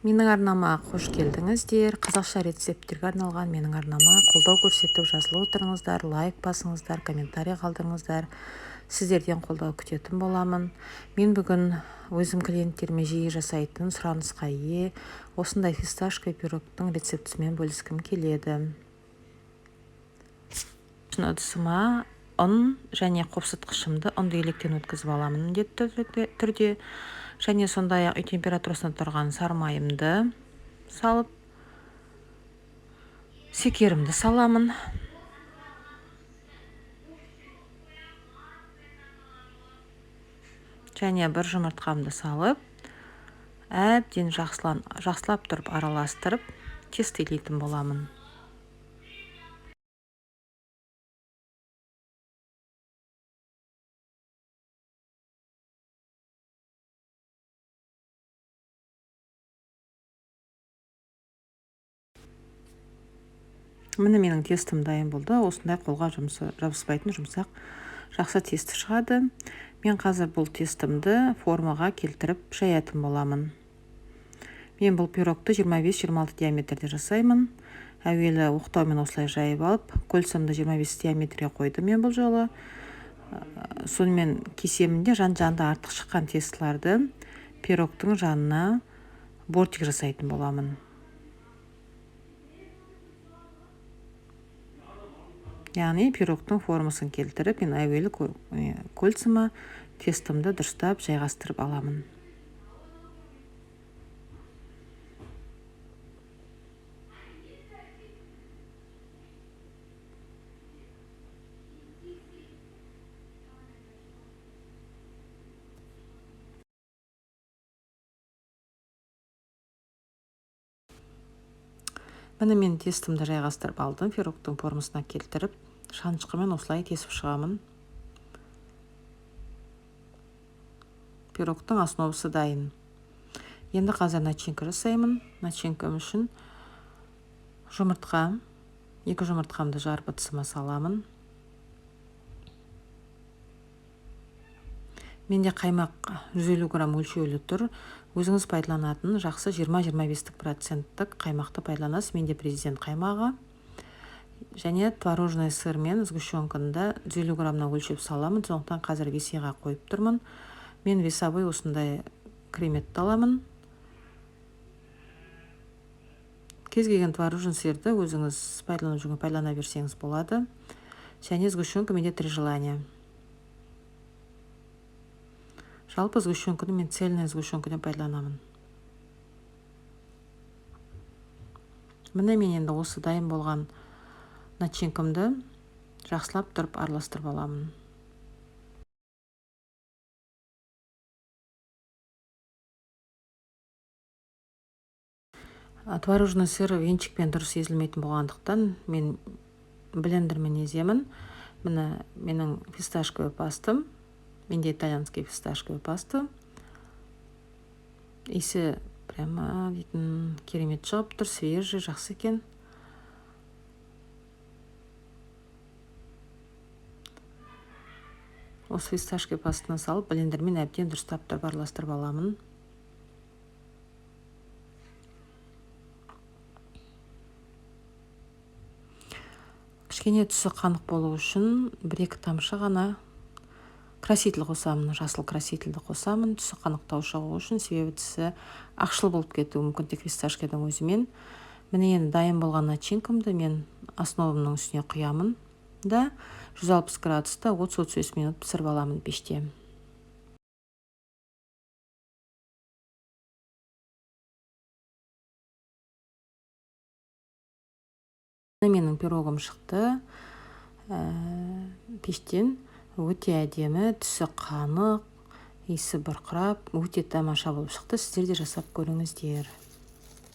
Менің арнама қош келдіңіздер. Қазақша рецепттерге арналған менің арнама қолдау көрсетіп жазылып отырыңыздар, лайк басыңыздар, комментарий қалдырыңыздар. Сіздерден қолдау күтетін боламын. Мен бүгін өзім клиенттеріме жиі жасайтын сұранысқа ие осындай фисташка пирогтың рецептісімен бөліскім келеді. Ыдысыма ұн және қопсытқышымды ұнды електен өткізіп аламын міндетті түрде. Және сондай-ақ үй температурасында тұрған сары майымды салып, секерімді саламын. Және бір жұмыртқамды салып, әбден жақсылап тұрып араластырып, тестелейтін боламын. Міне менің тестім дайын болды. Осындай қолға жабыспайтын жұмсақ жақсы тесті шығады. Мен қазір бұл тестімді формаға келтіріп жаятын боламын. Мен бұл пирогты 25-26 диаметрде жасаймын. Әуелі оқтаумен осылай жайып алып, кольцамды 25 диаметрге қойдым мен бұл жолы. Сонымен кесемінде жан-жанды артық шыққан тестілерді пирогтың жанына бортик жасайтын боламын. Яғни пирогтың формасын келтіріп, мен әуелі кольцама тестімді дұрыстап жайғастырып аламын. Міне мен тестімді жайғастырып алдым, пирогтың формасына келтіріп, шанышқымен осылай кесіп шығамын. Пирогтың основасы дайын. Енді қазір начинка жасаймын. Начинкам үшін жұмыртқа, 2 жұмыртқамды жарып ыдысыма саламын. Менде қаймақ 150 грамм өлшеулі тұр. Өзіңіз пайдаланатын жақсы 20-25% қаймақты пайдаланасыз. Менде президент қаймағы. Және творожный сыр мен сгущенканы 150 граммнан өлшеп саламын. Сондықтан қазір весиға қойып тұрмын. Мен весовой осындай креметті аламын. Кез келген творожный сырды өзіңіз пайдалана берсеңіз болады. Және сгущенка менде 3 желания. Жалпы сгущенканы мен цельный сгущенкадан пайдаланамын. Міне мен енді осы дайын болған начинкамды жақсылап тұрып араластырып аламын. Творожный сыр венчикпен дұрыс езілмейтін болғандықтан мен блендермен еземін. Міне менің фисташковый пастам. Менде итальянский фисташковый паста. Иісі прямо дейтін керемет шығып тұр, свежий, жақсы екен. Осы фисташковый пастаны салып, блендермен әбден дұрыстап тұрып араластырып аламын. Кішкене түсі қанық болу үшін 1-2 тамшы ғана краситель қосамын, жасыл красительді қосамын, түсі қанықтау шығу үшін, себебі түсі ақшыл болып кетуі мүмкін тек фисташкадан өзімен. Міне енді дайын болған начинкамды мен основамның үстіне құямын да 160 градуста 30-35 минут пісіріп аламын пеште. Менің пирогым шықты пештен. Өте әдемі, түсі қанық, иісі бұрқырап, өте тамаша болып шықты. Сіздер де жасап көріңіздер.